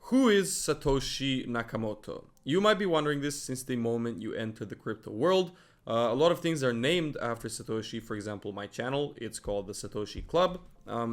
Who is Satoshi Nakamoto? You might be wondering this since the moment you enter the crypto world. A lot of things are named after Satoshi. For example, my channel, it's called the Satoshi Club.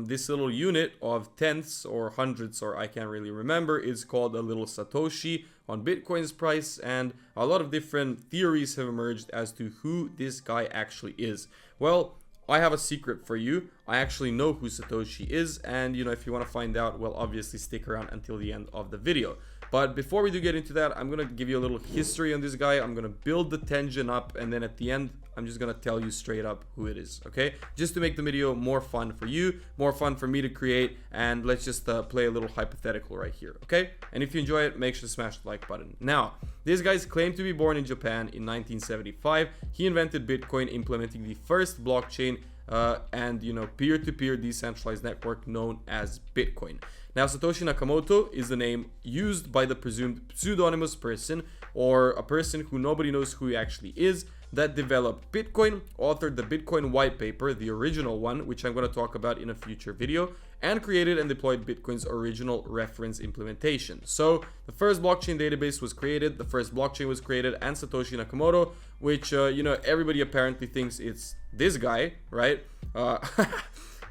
This little unit of tenths or hundredths, or I can't really remember, is called a little Satoshi on Bitcoin's price. And a lot of different theories have emerged as to who this guy actually is. Well, I have a secret for you. I actually know who Satoshi is, and if you want to find out, well, obviously stick around until the end of the video. But before we do get into that, I'm going to give you a little history on this guy. I'm going to build the tension up, and then at the end, I'm just going to tell you straight up who it is, okay? Just to make the video more fun for you, more fun for me to create, and let's just play a little hypothetical right here, okay? And if you enjoy it, make sure to smash the like button. Now, this guy's claimed to be born in Japan in 1975. He invented Bitcoin, implementing the first blockchain and peer-to-peer decentralized network known as Bitcoin. Now, Satoshi Nakamoto is the name used by the presumed pseudonymous person, or a person who nobody knows who he actually is, that developed Bitcoin, authored the Bitcoin whitepaper, the original one, which I'm going to talk about in a future video, and created and deployed Bitcoin's original reference implementation. So the first blockchain database was created, the first blockchain was created, and Satoshi Nakamoto, which everybody apparently thinks it's this guy, right?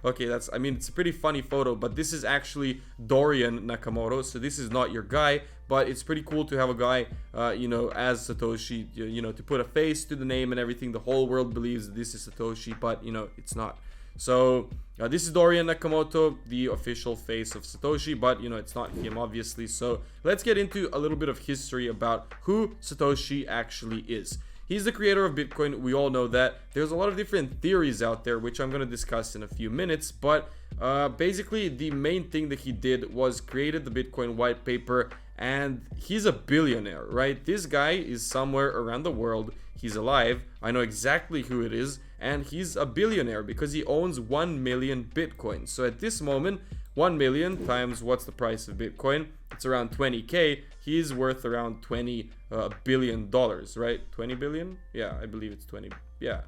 Okay, it's a pretty funny photo, but this is actually Dorian Nakamoto, so this is not your guy, but it's pretty cool to have a guy, as Satoshi, to put a face to the name and everything. The whole world believes that this is Satoshi, but, it's not. So, this is Dorian Nakamoto, the official face of Satoshi, but, it's not him, obviously. So, let's get into a little bit of history about who Satoshi actually is. He's the creator of Bitcoin. We all know that. There's a lot of different theories out there, which I'm going to discuss in a few minutes. But basically, the main thing that he did was created the Bitcoin white paper. And he's a billionaire, right? This guy is somewhere around the world. He's alive. I know exactly who it is. And he's a billionaire because he owns 1 million Bitcoin. So at this moment, 1 million times what's the price of Bitcoin? It's around 20K. He's worth around $20 billion, right? 20 billion? Yeah, I believe it's 20. Yeah,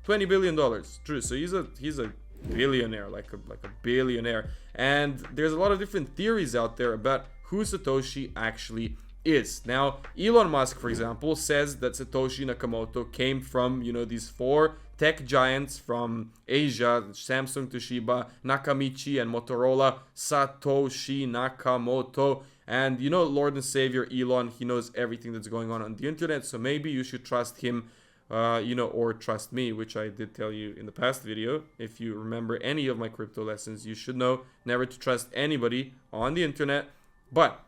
$20 billion. True. So he's a billionaire, like a billionaire. And there's a lot of different theories out there about who Satoshi actually is. Now, Elon Musk, for example, says that Satoshi Nakamoto came from, these 4 tech giants from Asia: Samsung, Toshiba, Nakamichi, and Motorola. Satoshi Nakamoto. And Lord and Savior Elon, he knows everything that's going on the internet, so maybe you should trust him, or trust me, which I did tell you in the past video. If you remember any of my crypto lessons, you should know never to trust anybody on the internet. But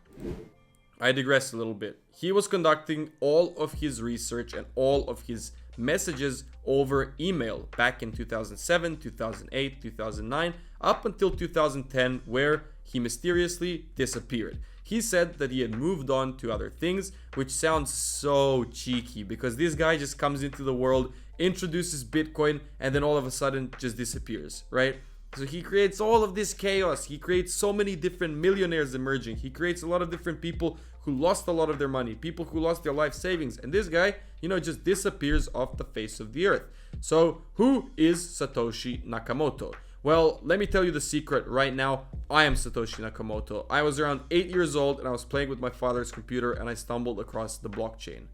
I digress a little bit. He was conducting all of his research and all of his messages over email back in 2007, 2008, 2009, up until 2010, where he mysteriously disappeared. He said that he had moved on to other things, which sounds so cheeky because this guy just comes into the world, introduces Bitcoin, and then all of a sudden just disappears, right? So he creates all of this chaos. He creates so many different millionaires emerging. He creates a lot of different people who lost a lot of their money, people who lost their life savings. And this guy, just disappears off the face of the earth. So who is Satoshi Nakamoto? Well, let me tell you the secret right now. I am Satoshi Nakamoto. I was around 8 years old and I was playing with my father's computer and I stumbled across the blockchain.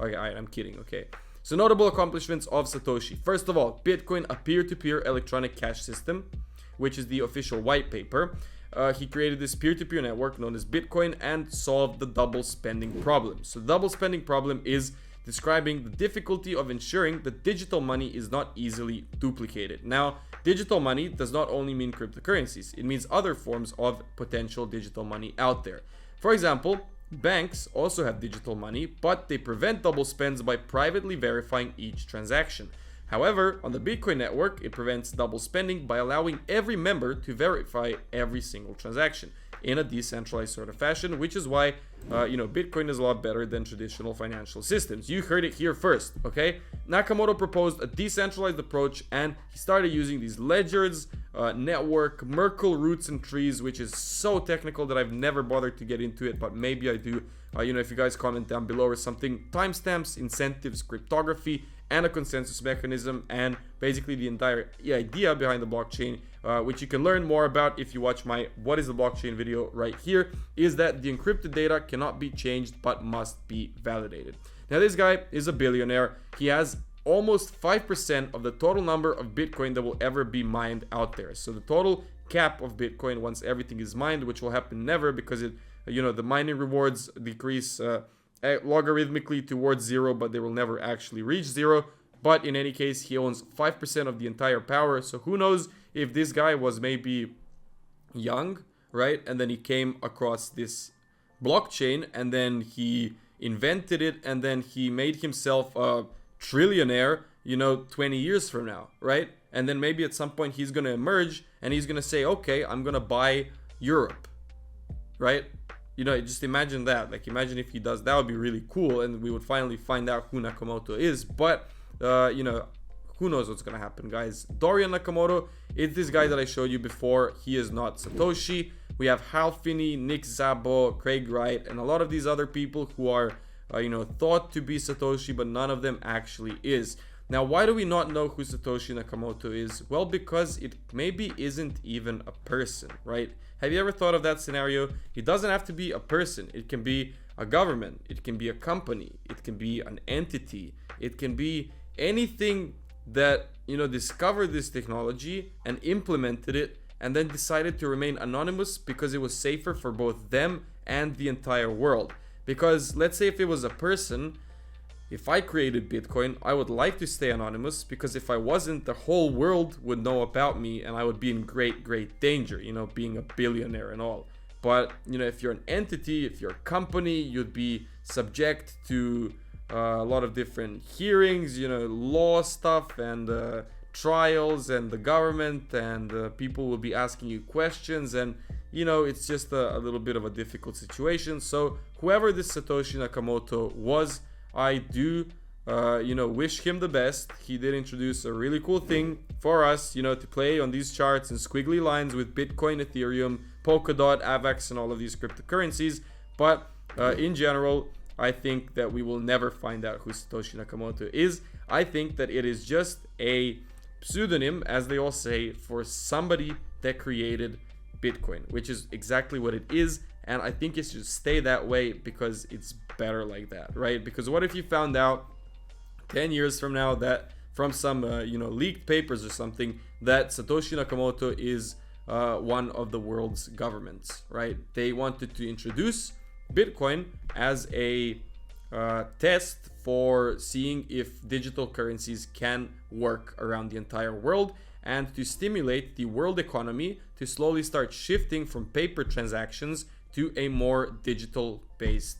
Okay, I'm kidding, okay. So notable accomplishments of Satoshi. First of all, Bitcoin, a peer-to-peer electronic cash system, which is the official white paper. He created this peer-to-peer network known as Bitcoin and solved the double spending problem. So the double spending problem is describing the difficulty of ensuring that digital money is not easily duplicated. Now, digital money does not only mean cryptocurrencies, it means other forms of potential digital money out there. For example, banks also have digital money, but they prevent double spends by privately verifying each transaction. However, on the Bitcoin network, it prevents double spending by allowing every member to verify every single transaction in a decentralized sort of fashion, which is why Bitcoin is a lot better than traditional financial systems. You heard it here first, okay? Nakamoto proposed a decentralized approach and he started using these ledgers, network, Merkle roots and trees, which is so technical that I've never bothered to get into it, but maybe I do. If you guys comment down below or something, timestamps, incentives, cryptography, and a consensus mechanism, and basically the entire idea behind the blockchain, which you can learn more about if you watch my What is the Blockchain video right here, is that the encrypted data cannot be changed but must be validated. Now this guy is a billionaire. He has almost 5% of the total number of Bitcoin that will ever be mined out there. So the total cap of Bitcoin once everything is mined, which will happen never because the mining rewards decrease logarithmically towards zero, but they will never actually reach zero. But in any case, he owns 5% of the entire power. So who knows if this guy was maybe young, right? And then he came across this blockchain and then he invented it and then he made himself a trillionaire, 20 years from now, right? And then maybe at some point he's going to emerge and he's going to say, okay, I'm going to buy Europe, right? Just imagine that. Like, imagine if he does. That would be really cool, and we would finally find out who Nakamoto is. But who knows what's gonna happen, guys. Dorian Nakamoto is this guy that I showed you before. He is not Satoshi. We have Hal Finney, Nick Szabo, Craig Wright, and a lot of these other people who are thought to be Satoshi, but none of them actually is. Now, why do we not know who Satoshi Nakamoto is? Well, because it maybe isn't even a person, right? Have you ever thought of that scenario? It doesn't have to be a person. It can be a government. It can be a company. It can be an entity. It can be anything that, discovered this technology and implemented it and then decided to remain anonymous because it was safer for both them and the entire world. Because let's say if it was a person, if I created Bitcoin, I would like to stay anonymous because if I wasn't, the whole world would know about me and I would be in great, great danger, being a billionaire and all. But, if you're an entity, if you're a company, you'd be subject to a lot of different hearings, law stuff and trials and the government and people will be asking you questions and, it's just a little bit of a difficult situation. So whoever this Satoshi Nakamoto was, I do, wish him the best. He did introduce a really cool thing for us, to play on these charts and squiggly lines with Bitcoin, Ethereum, Polkadot, AVAX, and all of these cryptocurrencies. But in general, I think that we will never find out who Satoshi Nakamoto is. I think that it is just a pseudonym, as they all say, for somebody that created Bitcoin, which is exactly what it is. And I think it should stay that way because it's better like that, right? Because what if you found out 10 years from now that from some, leaked papers or something that Satoshi Nakamoto is one of the world's governments, right? They wanted to introduce Bitcoin as a test for seeing if digital currencies can work around the entire world and to stimulate the world economy to slowly start shifting from paper transactions to a more digital based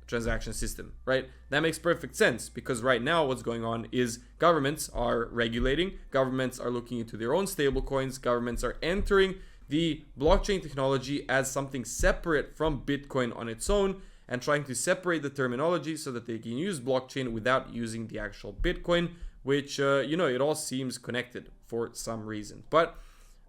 transaction system, right? That makes perfect sense because right now what's going on is governments are regulating, governments are looking into their own stable coins, governments are entering the blockchain technology as something separate from Bitcoin on its own and trying to separate the terminology so that they can use blockchain without using the actual Bitcoin, which, it all seems connected for some reason. But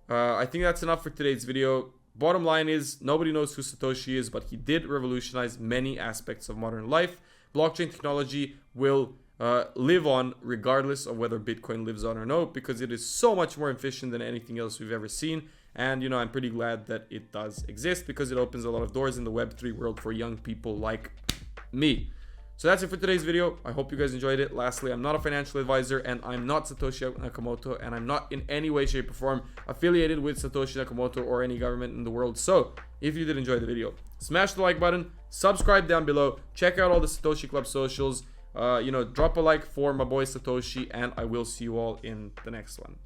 I think that's enough for today's video. Bottom line is, nobody knows who Satoshi is, but he did revolutionize many aspects of modern life. Blockchain technology will live on regardless of whether Bitcoin lives on or no, because it is so much more efficient than anything else we've ever seen. And, I'm pretty glad that it does exist because it opens a lot of doors in the Web3 world for young people like me. So that's it for today's video. I hope you guys enjoyed it. Lastly, I'm not a financial advisor and I'm not Satoshi Nakamoto and I'm not in any way, shape or form affiliated with Satoshi Nakamoto or any government in the world. So if you did enjoy the video, smash the like button, subscribe down below, check out all the Satoshi Club socials, drop a like for my boy Satoshi, and I will see you all in the next one.